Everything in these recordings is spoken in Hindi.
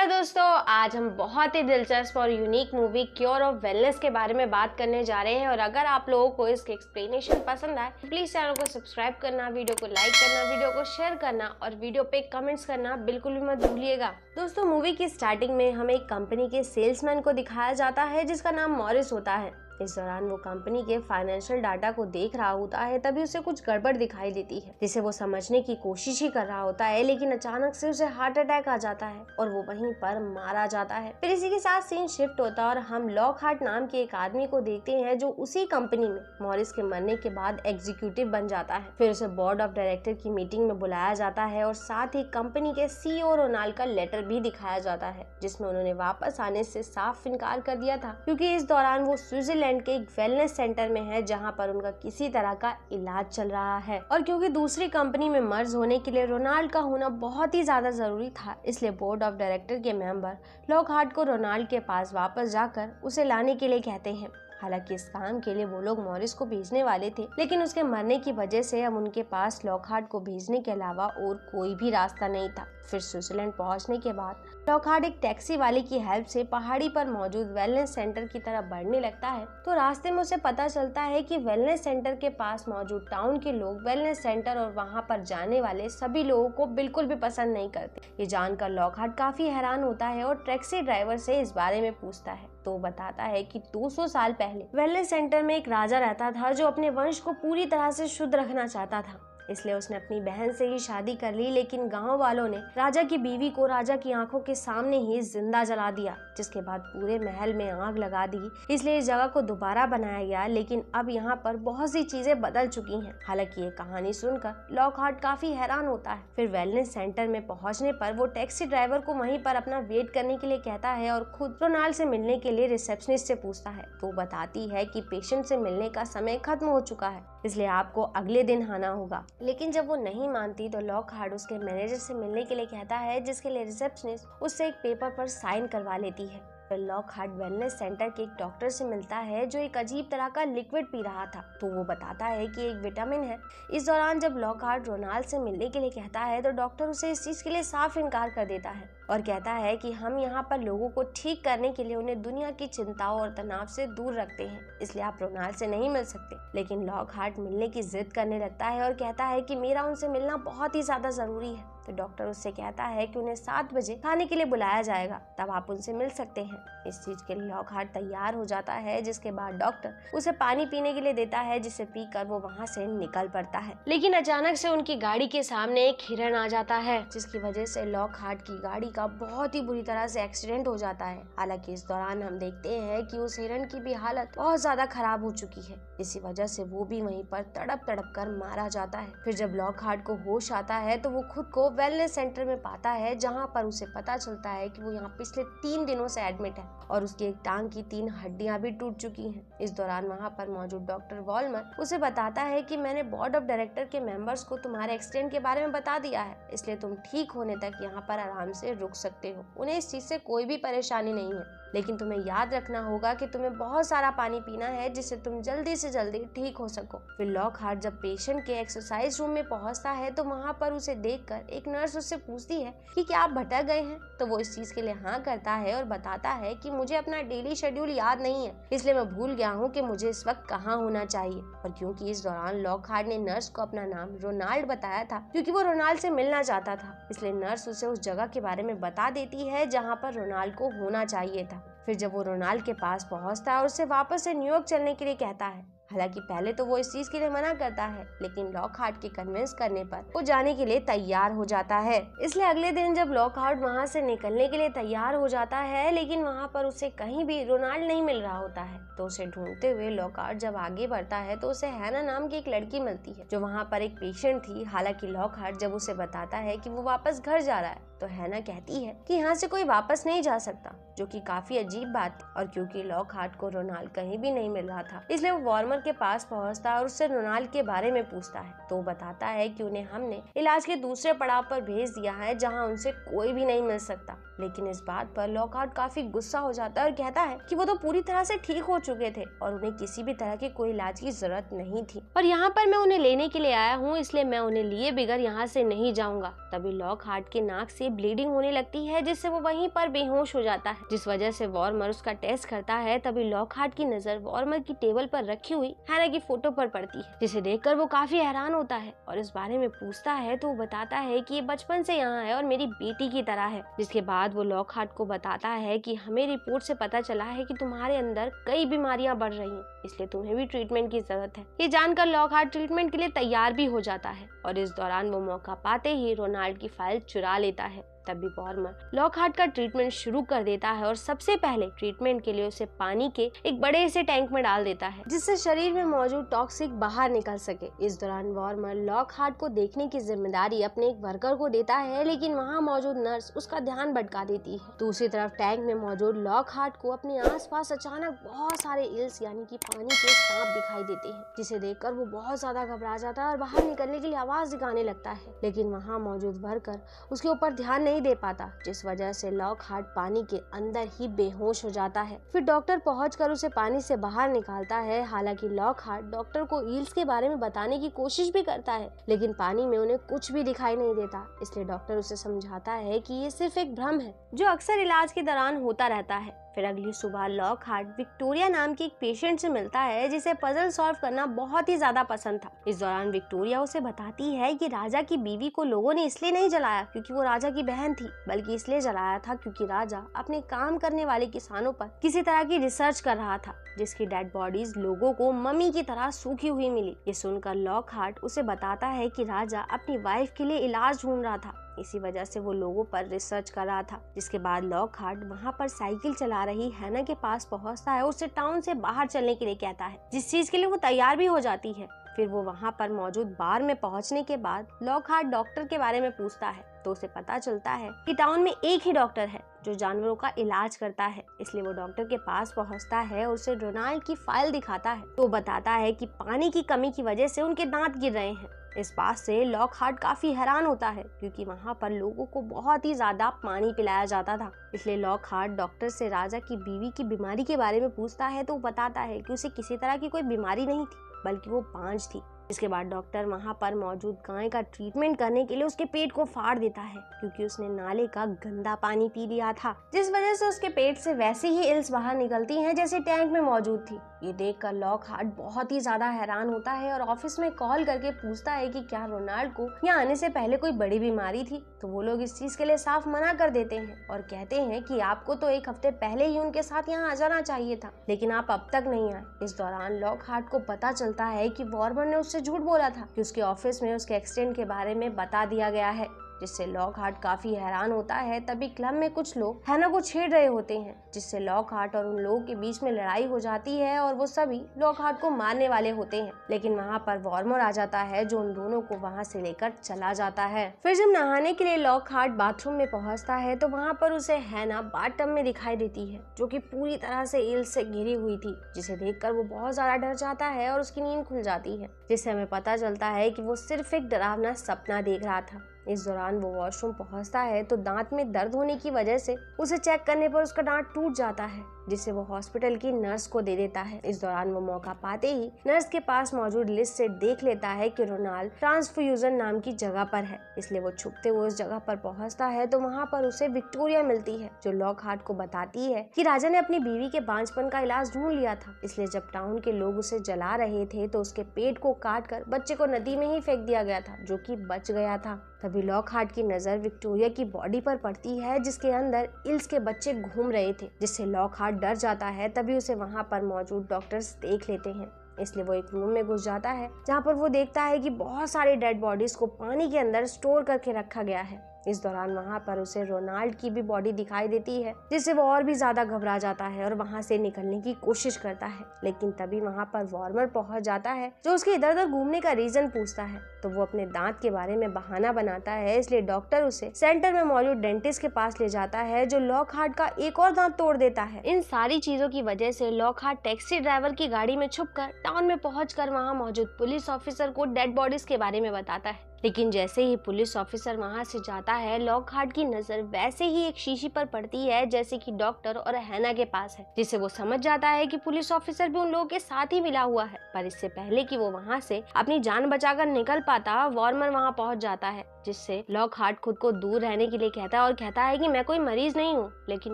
दोस्तों, आज हम बहुत ही दिलचस्प और unique movie cure of wellness के बारे में बात करने जा रहे हैं। और अगर आप लोगों को इसके एक्सप्लेनेशन पसंद आए तो प्लीज चैनल को सब्सक्राइब करना, वीडियो को लाइक करना, वीडियो को शेयर करना और वीडियो पे कमेंट्स करना बिल्कुल भी मत भूलिएगा। दोस्तों, मूवी की स्टार्टिंग में हमें एक कंपनी के सेल्समैन को दिखाया जाता है जिसका नाम मॉरिस होता है। इस दौरान वो कंपनी के फाइनेंशियल डाटा को देख रहा होता है, तभी उसे कुछ गड़बड़ दिखाई देती है जिसे वो समझने की कोशिश ही कर रहा होता है, लेकिन अचानक से उसे हार्ट अटैक आ जाता है और वो वहीं पर मारा जाता है। फिर इसी के साथ सीन शिफ्ट होता है और हम लॉकहार्ट नाम के एक आदमी को देखते हैं जो उसी कंपनी में मॉरिस के मरने के बाद एग्जीक्यूटिव बन जाता है। फिर उसे बोर्ड ऑफ डायरेक्टर की मीटिंग में बुलाया जाता है और साथ ही कंपनी के CEO रोनाल्ड का लेटर भी दिखाया जाता है जिसमें उन्होंने वापस आने से साफ इनकार कर दिया था, क्योंकि इस दौरान वो स्विट्जरलैंड के एक वेलनेस सेंटर में है जहां पर उनका किसी तरह का इलाज चल रहा है। और क्योंकि दूसरी कंपनी में मर्ज होने के लिए रोनाल्ड का होना बहुत ही ज्यादा जरूरी था, इसलिए बोर्ड ऑफ डायरेक्टर के मेंबर लॉकहार्ट को रोनाल्ड के पास वापस जाकर उसे लाने के लिए कहते हैं। हालांकि इस काम के लिए वो लोग मॉरिस को भेजने वाले थे, लेकिन उसके मरने की वजह से अब उनके पास लॉकहार्ट को भेजने के अलावा और कोई भी रास्ता नहीं था। फिर स्विट्जरलैंड पहुंचने के बाद लॉकहार्ट एक टैक्सी वाले की हेल्प से पहाड़ी पर मौजूद वेलनेस सेंटर की तरफ बढ़ने लगता है। तो रास्ते में उसे पता चलता है कि वेलनेस सेंटर के पास मौजूद टाउन के लोग वेलनेस सेंटर और वहां पर जाने वाले सभी लोगों को बिल्कुल भी पसंद नहीं करते। ये जानकर लॉकहार्ट काफी हैरान होता है और टैक्सी ड्राइवर से इस बारे में पूछता है तो वो बताता है कि 200 साल पहले वेलनेस सेंटर में एक राजा रहता था जो अपने वंश को पूरी तरह से शुद्ध रखना चाहता था, इसलिए उसने अपनी बहन से ही शादी कर ली। लेकिन गांव वालों ने राजा की बीवी को राजा की आंखों के सामने ही जिंदा जला दिया, जिसके बाद पूरे महल में आग लगा दी। इसलिए इस जगह को दोबारा बनाया गया, लेकिन अब यहाँ पर बहुत सी चीजें बदल चुकी हैं। हालांकि ये कहानी सुनकर लॉकहार्ट काफी हैरान होता है। फिर वेलनेस सेंटर में पहुंचने पर वो टैक्सी ड्राइवर को वहीं पर अपना वेट करने के लिए कहता है और खुद रोनाल्ड से मिलने के लिए रिसेप्शनिस्ट से पूछता है। तो बताती है कि पेशेंट से मिलने का समय खत्म हो चुका है, इसलिए आपको अगले दिन आना होगा। लेकिन जब वो नहीं मानती तो लॉकहार्ट उसके मैनेजर से मिलने के लिए कहता है, जिसके लिए रिसेप्शनिस्ट उससे एक पेपर पर साइन करवा लेती है। फिर लॉकहार्ट वेलनेस सेंटर के एक डॉक्टर से मिलता है जो एक अजीब तरह का लिक्विड पी रहा था, तो वो बताता है कि एक विटामिन है। इस दौरान जब लॉकहार्ट रोनाल्ड से मिलने के लिए कहता है तो डॉक्टर उसे इस चीज के लिए साफ इनकार कर देता है और कहता है कि हम यहाँ पर लोगों को ठीक करने के लिए उन्हें दुनिया की चिंताओं और तनाव से दूर रखते हैं, इसलिए आप रोनाल्ड से नहीं मिल सकते। लेकिन लॉकहार्ट मिलने की जिद करने लगता है और कहता है कि मेरा उनसे मिलना बहुत ही ज्यादा जरूरी है। तो डॉक्टर उससे कहता है कि उन्हें 7 बजे खाने के लिए बुलाया जाएगा, तब आप उनसे मिल सकते हैं। इस चीज के लिए लॉकहार्ट तैयार हो जाता है, जिसके बाद डॉक्टर उसे पानी पीने के लिए देता है, जिसे पीकर वो वहाँ से निकल पड़ता है। लेकिन अचानक से उनकी गाड़ी के सामने एक हिरन आ जाता है, जिसकी वजह से लॉकहार्ट की गाड़ी का बहुत ही बुरी तरह से एक्सीडेंट हो जाता है। हालांकि इस दौरान हम देखते हैं कि उस हिरन की भी हालत बहुत ज्यादा खराब हो चुकी है, इसी वजह से वो भी वहीं पर तड़प तड़प कर मारा जाता है। फिर जब लॉकहार्ट को होश आता है तो वो खुद को वेलनेस सेंटर में पाता है, जहां पर उसे पता चलता है कि वो यहाँ पिछले 3 दिनों से एडमिट है और उसकी एक टांग की 3 हड्डियां भी टूट चुकी हैं। इस दौरान वहां पर मौजूद डॉक्टर वॉलमर उसे बताता है कि मैंने बोर्ड ऑफ डायरेक्टर के मेंबर्स को तुम्हारे एक्सीडेंट के बारे में बता दिया है, इसलिए तुम ठीक होने तक यहाँ पर आराम से रुक सकते हो। उन्हें इस चीज से कोई भी परेशानी नहीं है, लेकिन तुम्हें याद रखना होगा कि तुम्हें बहुत सारा पानी पीना है जिससे तुम जल्दी से जल्दी ठीक हो सको। फिर लॉकहार्ट जब पेशेंट के एक्सरसाइज रूम में पहुंचता है तो वहां पर उसे देखकर एक नर्स उससे पूछती है कि क्या आप भटक गए हैं, तो वो इस चीज के लिए हाँ करता है और बताता है कि मुझे अपना डेली शेड्यूल याद नहीं है, इसलिए मैं भूल गया हूँ कि मुझे इस वक्त कहाँ होना चाहिए। और क्योंकि इस दौरान लॉकहार्ट ने नर्स को अपना नाम रोनाल्ड बताया था, क्योंकि वो रोनाल्ड से मिलना चाहता था, इसलिए नर्स उसे उस जगह के बारे में बता देती है जहाँ पर रोनाल्ड को होना चाहिए था। फिर जब वो रोनाल्ड के पास पहुंचता है और उसे वापस से न्यूयॉर्क चलने के लिए कहता है, हालांकि पहले तो वो इस चीज के लिए मना करता है, लेकिन लॉकहार्ट के कन्विंस करने पर वो जाने के लिए तैयार हो जाता है। इसलिए अगले दिन जब लॉकहार्ट वहाँ से निकलने के लिए तैयार हो जाता है, लेकिन वहाँ पर उसे कहीं भी रोनाल्ड नहीं मिल रहा होता है, तो उसे ढूंढते हुए लॉकहार्ट जब आगे बढ़ता है तो उसे हैना नाम की एक लड़की मिलती है जो वहाँ पर एक पेशेंट थी। हालांकि लॉकहार्ट जब उसे बताता है कि वो वापस घर जा रहा है तो हैना कहती है कि यहाँ से कोई वापस नहीं जा सकता, जो कि काफी अजीब बात है। और क्योंकि लॉकहार्ट को रोनाल्ड कहीं भी नहीं मिल रहा था, इसलिए वो वॉर्मर के पास पहुंचता है और उससे रोनाल्ड के बारे में पूछता है, तो वो बताता है कि उन्हें हमने इलाज के दूसरे पड़ाव पर भेज दिया है जहां उनसे कोई भी नहीं मिल सकता। लेकिन इस बात पर लॉकहार्ट काफी गुस्सा हो जाता है और कहता है कि वो तो पूरी तरह से ठीक हो चुके थे और उन्हें किसी भी तरह की कोई इलाज की जरूरत नहीं थी, और यहाँ पर मैं उन्हें लेने के लिए आया हूँ, इसलिए मैं उन्हें लिए बिगर यहाँ से नहीं जाऊंगा। तभी लॉकहार्ट के नाक से की ब्लीडिंग होने लगती है, जिससे वो वहीं पर बेहोश हो जाता है, जिस वजह से वॉर्मर उसका टेस्ट करता है। तभी लॉकहार्ट की नजर वॉर्मर की टेबल पर रखी हुई हैना की फोटो पर पड़ती है, जिसे देखकर वो काफी हैरान होता है और इस बारे में पूछता है तो वो बताता है कि ये बचपन से यहाँ है और मेरी बेटी की तरह है। जिसके बाद वो लॉकहार्ट को बताता है कि हमें रिपोर्ट से पता चला है कि तुम्हारे अंदर कई बीमारियां बढ़ रही हैं, इसलिए तुम्हें भी ट्रीटमेंट की जरूरत है। ये जानकर लॉकहार्ट ट्रीटमेंट के लिए तैयार भी हो जाता है और इस दौरान वो मौका पाते ही रोनाल्ड की फाइल चुरा लेता है। तभी वॉर्मर लॉकहार्ट का ट्रीटमेंट शुरू कर देता है और सबसे पहले ट्रीटमेंट के लिए उसे पानी के एक बड़े से टैंक में डाल देता है, जिससे शरीर में मौजूद टॉक्सिक बाहर निकल सके। इस दौरान वॉर्मर लॉकहार्ट को देखने की जिम्मेदारी अपने एक वर्कर को देता है, लेकिन वहाँ मौजूद नर्स उसका ध्यान भटका देती है। दूसरी तरफ टैंक में मौजूद लॉकहार्ट को अपने आसपास अचानक बहुत सारे इल्स यानी कि पानी के सांप दिखाई देते हैं, जिसे देखकर वो बहुत ज्यादा घबरा जाता है और बाहर निकलने के लिए आवाज दिखाने लगता है, लेकिन वहाँ मौजूद वर्कर उसके ऊपर ध्यान नहीं दे पाता, जिस वजह से लॉकहार्ट पानी के अंदर ही बेहोश हो जाता है। फिर डॉक्टर पहुंचकर उसे पानी से बाहर निकालता है। हालांकि लॉकहार्ट डॉक्टर को ईल्स के बारे में बताने की कोशिश भी करता है, लेकिन पानी में उन्हें कुछ भी दिखाई नहीं देता, इसलिए डॉक्टर उसे समझाता है कि ये सिर्फ एक भ्रम है जो अक्सर इलाज के दौरान होता रहता है। फिर अगली सुबह लॉकहार्ट विक्टोरिया नाम की एक पेशेंट से मिलता है, जिसे पजल सॉल्व करना बहुत ही ज्यादा पसंद था। इस दौरान विक्टोरिया उसे बताती है कि राजा की बीवी को लोगों ने इसलिए नहीं जलाया क्योंकि वो राजा की बहन थी, बल्कि इसलिए जलाया था क्योंकि राजा अपने काम करने वाले किसानों पर किसी तरह की रिसर्च कर रहा था, जिसकी डेड बॉडीज लोगों को मम्मी की तरह सूखी हुई मिली। ये सुनकर लॉकहार्ट उसे बताता है कि राजा अपनी वाइफ के लिए इलाज ढूंढ रहा था, इसी वजह से वो लोगों पर रिसर्च कर रहा था। जिसके बाद लॉकहार्ट वहाँ पर साइकिल चला रही हैना के पास पहुँचता है और उसे टाउन से बाहर चलने के लिए कहता है, जिस चीज के लिए वो तैयार भी हो जाती है। फिर वो वहाँ पर मौजूद बार में पहुँचने के बाद लॉकहार्ट डॉक्टर के बारे में पूछता है, तो उसे पता चलता है कि टाउन में एक ही डॉक्टर है जो जानवरों का इलाज करता है। इसलिए वो डॉक्टर के पास पहुंचता है और उसे रोनाल्ड की फाइल दिखाता है, तो बताता है कि पानी की कमी की वजह से उनके दांत गिर रहे हैं। इस बात से लॉकहार्ट काफी हैरान होता है क्योंकि वहाँ पर लोगों को बहुत ही ज्यादा पानी पिलाया जाता था। इसलिए लॉकहार्ट डॉक्टर से राजा की बीवी की बीमारी के बारे में पूछता है, तो वो बताता है कि उसे किसी तरह की कोई बीमारी नहीं थी, बल्कि वो बांझ थी। इसके बाद डॉक्टर वहाँ पर मौजूद गाय का ट्रीटमेंट करने के लिए उसके पेट को फाड़ देता है, क्योंकि उसने नाले का गंदा पानी पी लिया था, जिस वजह से उसके पेट से वैसे ही इल्स बाहर निकलती हैं जैसे टैंक में मौजूद थी। ये देखकर लॉकहार्ट बहुत ही ज्यादा हैरान होता है और ऑफिस में कॉल करके पूछता है कि क्या रोनाल्ड को यहाँ आने से पहले कोई बड़ी बीमारी थी। तो वो लोग इस चीज के लिए साफ मना कर देते हैं और कहते हैं कि आपको तो एक हफ्ते पहले ही उनके साथ यहाँ आ जाना चाहिए था, लेकिन आप अब तक नहीं आए। इस दौरान लॉकहार्ट को पता चलता है कि वॉर्मर ने उससे झूठ बोला था कि उसके ऑफिस में उसके एक्सीडेंट के बारे में बता दिया गया है, जिससे लॉकहार्ट काफी हैरान होता है। तभी क्लब में कुछ लोग हैना को छेड़ रहे होते हैं, जिससे लॉकहार्ट और उन लोगों के बीच में लड़ाई हो जाती है और वो सभी लॉकहार्ट को मारने वाले होते हैं। लेकिन वहाँ पर वॉर्मर आ जाता है जो उन दोनों को वहाँ से लेकर चला जाता है। फिर जब नहाने के लिए लॉकहार्ट बाथरूम में पहुँचता है तो वहाँ पर उसे हैना बाथटब में दिखाई देती है, जो कि पूरी तरह से इल्स से घिरी हुई थी, जिसे देखकर वो बहुत ज्यादा डर जाता है और उसकी नींद खुल जाती है, जिससे हमें पता चलता है कि वो सिर्फ एक डरावना सपना देख रहा था। इस दौरान वो वॉशरूम पहुंचता है तो दांत में दर्द होने की वजह से उसे चेक करने पर उसका दांत टूट जाता है, जिसे वो हॉस्पिटल की नर्स को दे देता है। इस दौरान वो मौका पाते ही नर्स के पास मौजूद लिस्ट से देख लेता है कि रोनाल्ड ट्रांसफ्यूजन नाम की जगह पर है, इसलिए वो छुपते हुए उस जगह पर पहुंचता है तो वहाँ पर उसे विक्टोरिया मिलती है, जो लॉकहार्ट को बताती है कि राजा ने अपनी बीवी के बांझपन का इलाज ढूंढ लिया था, इसलिए जब टाउन के लोग उसे जला रहे थे तो उसके पेट को काट कर बच्चे को नदी में ही फेंक दिया गया था, जो कि बच गया था। तभी लॉकहार्ट की नजर विक्टोरिया की बॉडी पर पड़ती है, जिसके अंदर इल्स के बच्चे घूम रहे थे, जिससे लॉकहार्ट डर जाता है। तभी उसे वहाँ पर मौजूद डॉक्टर्स देख लेते हैं, इसलिए वो एक रूम में घुस जाता है जहाँ पर वो देखता है कि बहुत सारी डेड बॉडीज को पानी के अंदर स्टोर करके रखा गया है। इस दौरान वहाँ पर उसे रोनाल्ड की भी बॉडी दिखाई देती है, जिससे वो और भी ज्यादा घबरा जाता है और वहाँ से निकलने की कोशिश करता है। लेकिन तभी वहाँ पर वॉर्मर पहुँच जाता है, जो उसके इधर उधर घूमने का रीजन पूछता है, तो वो अपने दांत के बारे में बहाना बनाता है, इसलिए डॉक्टर उसे सेंटर में मौजूद डेंटिस्ट के पास ले जाता है, जो लॉकहार्ट का एक और दांत तोड़ देता है। इन सारी चीजों की वजह से लॉकहार्ट टैक्सी ड्राइवर की गाड़ी में छुपकर टाउन में पहुंचकर वहां मौजूद पुलिस ऑफिसर को डेड बॉडीज के बारे में बताता है। लेकिन जैसे ही पुलिस ऑफिसर वहां से जाता है, लॉकहार्ट की नजर वैसे ही एक शीशी पर पड़ती है जैसे कि डॉक्टर और हैना के पास है, जिससे वो समझ जाता है कि पुलिस ऑफिसर भी उन लोगों के साथ ही मिला हुआ है। पर इससे पहले कि वो वहां से अपनी जान बचाकर निकल पाता, वॉर्मर वहां पहुंच जाता है, जिससे लॉकहार्ट खुद को दूर रहने के लिए कहता है और कहता है कि मैं कोई मरीज नहीं हूँ। लेकिन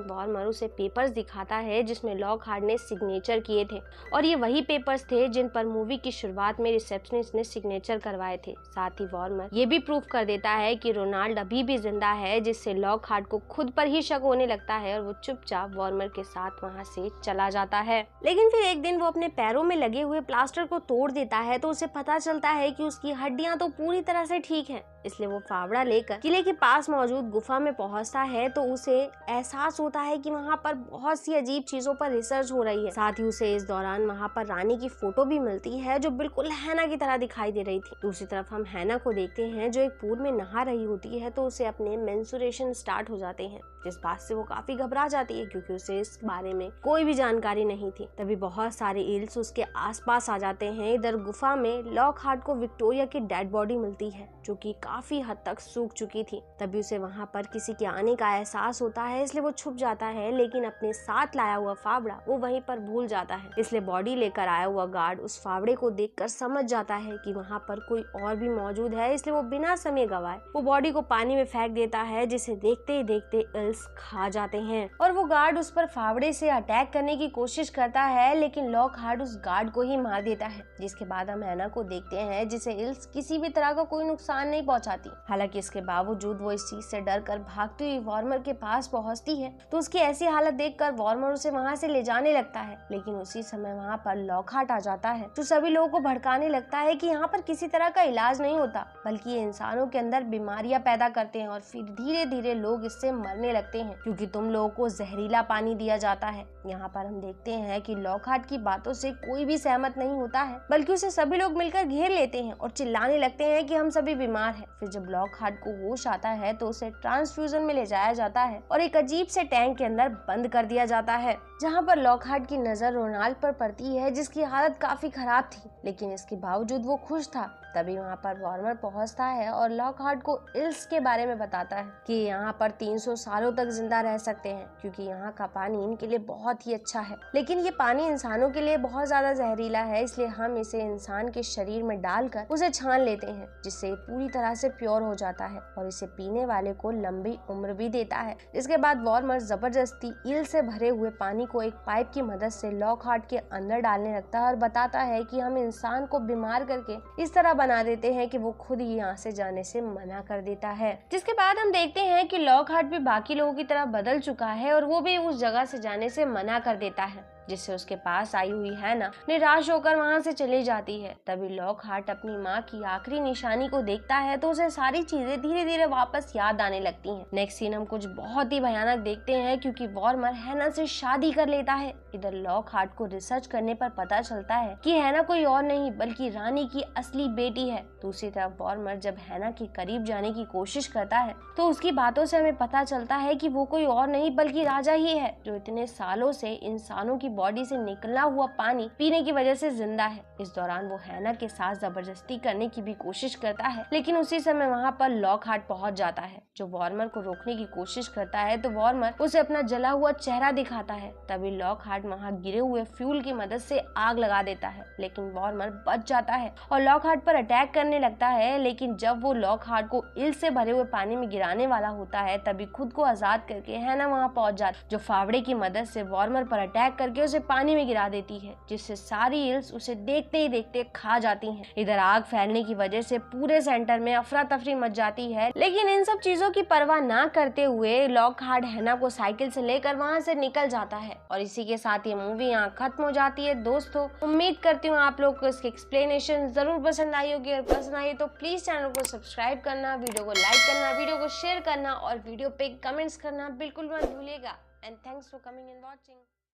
वॉर्मर उसे पेपर्स दिखाता है जिसमें लॉकहार्ट ने सिग्नेचर किए थे और ये वही पेपर्स थे जिन पर मूवी की शुरुआत में रिसेप्शनिस्ट ने सिग्नेचर करवाए थे। साथ ही वॉर्मर ये भी प्रूफ कर देता है कि रोनाल्ड अभी भी जिंदा है, जिससे लॉकहार्ट को खुद पर ही शक होने लगता है और वो चुपचाप वॉर्मर के साथ वहाँ से चला जाता है। लेकिन फिर एक दिन वो अपने पैरों में लगे हुए प्लास्टर को तोड़ देता है तो उसे पता चलता है कि उसकी हड्डियां तो पूरी तरह से ठीक हैं। इसलिए वो फावड़ा लेकर किले के पास मौजूद गुफा में पहुंचता है तो उसे एहसास होता है कि वहाँ पर बहुत सी अजीब चीजों पर रिसर्च हो रही है। साथ ही उसे इस दौरान वहाँ पर रानी की फोटो भी मिलती है जो बिल्कुल हैना की तरह दिखाई दे रही थी। दूसरी तरफ हम हैना को देखते हैं जो एक पूल में नहा रही होती है तो उसे अपने मेंस्ट्रुएशन स्टार्ट हो जाते हैं, जिस बात से वो काफी घबरा जाती है क्योंकि उसे इस बारे में कोई भी जानकारी नहीं थी। तभी बहुत सारे ईल्स उसके आसपास आ जाते हैं। इधर गुफा में लॉकहार्ट को विक्टोरिया की डेड बॉडी मिलती है जो कि काफी हद तक सूख चुकी थी। तभी उसे वहां पर किसी के आने का एहसास होता है, इसलिए वो छुप जाता है। लेकिन अपने साथ लाया हुआ फावड़ा वो वहीं पर भूल जाता है, इसलिए बॉडी लेकर आया हुआ गार्ड उस फावड़े को देखकर समझ जाता है कि वहां पर कोई और भी मौजूद है। इसलिए वो बिना समय गवाए वो बॉडी को पानी में फेंक देता है, जिसे देखते ही देखते इल्स खा जाते हैं और वो गार्ड उस पर फावड़े से अटैक करने की कोशिश करता है। लेकिन लॉकहार्ट उस गार्ड को ही मार देता है, जिसके बाद हम हैना को देखते हैं जिसे इल्स किसी भी तरह का कोई नुकसान नहीं पहुंचाती। हालांकि इसके बावजूद वो इस चीज से डर कर भागती हुई वॉर्मर के पास पहुंचती है तो उसकी ऐसी हालत देखकर वॉर्मर उसे वहां से ले जाने लगता है। लेकिन उसी समय वहां पर लॉकहार्ट आ जाता है जो सभी लोगों को भड़काने लगता है कि यहाँ पर किसी तरह का इलाज नहीं होता, बल्कि ये इंसानों के अंदर बीमारियां पैदा करते हैं और फिर धीरे धीरे लोग इससे मरने लगते हैं क्योंकि तुम लोगों को जहरीला पानी दिया जाता है। यहाँ पर हम देखते हैं कि लॉकहार्ट की बातों से कोई भी सहमत नहीं होता है, बल्कि उसे सभी लोग मिलकर घेर लेते हैं और चिल्लाने लगते हैं कि हम सभी बीमार हैं। फिर जब लॉकहार्ट को होश आता है तो उसे ट्रांसफ्यूजन में ले जाया जाता है और एक अजीब से टैंक के अंदर बंद कर दिया जाता है, जहाँ पर लॉकहार्ट की नजर रोनाल्ड पर पड़ती है जिसकी हालत काफी खराब थी, लेकिन इसके बावजूद वो खुश था। तभी वहाँ पर वॉर्मर पहुँचता है और लॉकहार्ट को इल्स के बारे में बताता है कि यहाँ पर 300 सालों तक जिंदा रह सकते हैं क्योंकि यहाँ का पानी इनके लिए बहुत ही अच्छा है, लेकिन ये पानी इंसानों के लिए बहुत ज्यादा जहरीला है, इसलिए हम इसे इंसान के शरीर में डालकर उसे छान लेते हैं जिससे ये पूरी तरह से प्योर हो जाता है और इसे पीने वाले को लंबी उम्र भी देता है। इसके बाद वॉर्मर जबरदस्ती ईल से भरे हुए पानी को एक पाइप की मदद से लॉकहार्ट के अंदर डालने लगता है और बताता है कि हम इंसान को बीमार करके इस तरह बना देते हैं कि वो खुद ही यहाँ से जाने से मना कर देता है। जिसके बाद हम देखते हैं कि लॉकहार्ट भी बाकी लोगों की तरह बदल चुका है और वो भी उस जगह से जाने से मना कर देता है, जिससे उसके पास आई हुई हैना निराश होकर वहां से चली जाती है। तभी लॉकहार्ट अपनी माँ की आखिरी निशानी को देखता है तो उसे सारी चीजें धीरे धीरे वापस याद आने लगती हैं। नेक्स्ट सीन हम कुछ बहुत ही भयानक देखते हैं क्योंकि वॉर्मर हैना से शादी कर लेता है। इधर लॉकहार्ट को रिसर्च करने पर पता चलता है कि हैना कोई और नहीं बल्कि रानी की असली बेटी है। दूसरी तरफ वॉर्मर जब हैना के करीब जाने की कोशिश करता है तो उसकी बातों से हमें पता चलता है कि वो कोई और नहीं बल्कि राजा ही है जो इतने सालों से इंसानों की बॉडी से निकला हुआ पानी पीने की वजह से जिंदा है। इस दौरान वो हैना के साथ जबरदस्ती करने की भी कोशिश करता है, लेकिन उसी समय वहाँ पर लॉकहार्ट पहुँच जाता है जो वॉर्मर को रोकने की कोशिश करता है तो वॉर्मर उसे अपना जला हुआ चेहरा दिखाता है। तभी लॉकहार्ट वहाँ गिरे हुए फ्यूल की मदद से आग लगा देता है, लेकिन वॉर्मर बच जाता है और लॉकहार्ट पर अटैक करने लगता है। लेकिन जब वो लॉकहार्ट को इल से भरे हुए पानी में गिराने वाला होता है तभी खुद को आजाद करके हैना वहाँ पहुँच जाती जो फावड़े की मदद से वॉर्मर पर अटैक करके उसे पानी में गिरा देती है, जिससे सारी इल्स उसे देखते ही देखते खा जाती हैं। इधर आग फैलने की वजह से पूरे सेंटर में अफरा तफरी मच जाती है, लेकिन इन सब चीजों की परवाह ना करते हुए लॉकहार्ट हैना को साइकिल से लेकर वहां से निकल जाता है। और इसी के साथ ये मूवी यहाँ खत्म हो जाती है। दोस्तों, उम्मीद करती हूँ आप लोग को इसकी एक्सप्लेनेशन जरूर पसंद आई होगी। अगर पसंद आई तो प्लीज चैनल को सब्सक्राइब करना, वीडियो को लाइक करना, वीडियो को शेयर करना और वीडियो पे कमेंट्स करना बिल्कुल मत भूलिएगा। And thanks for coming and watching.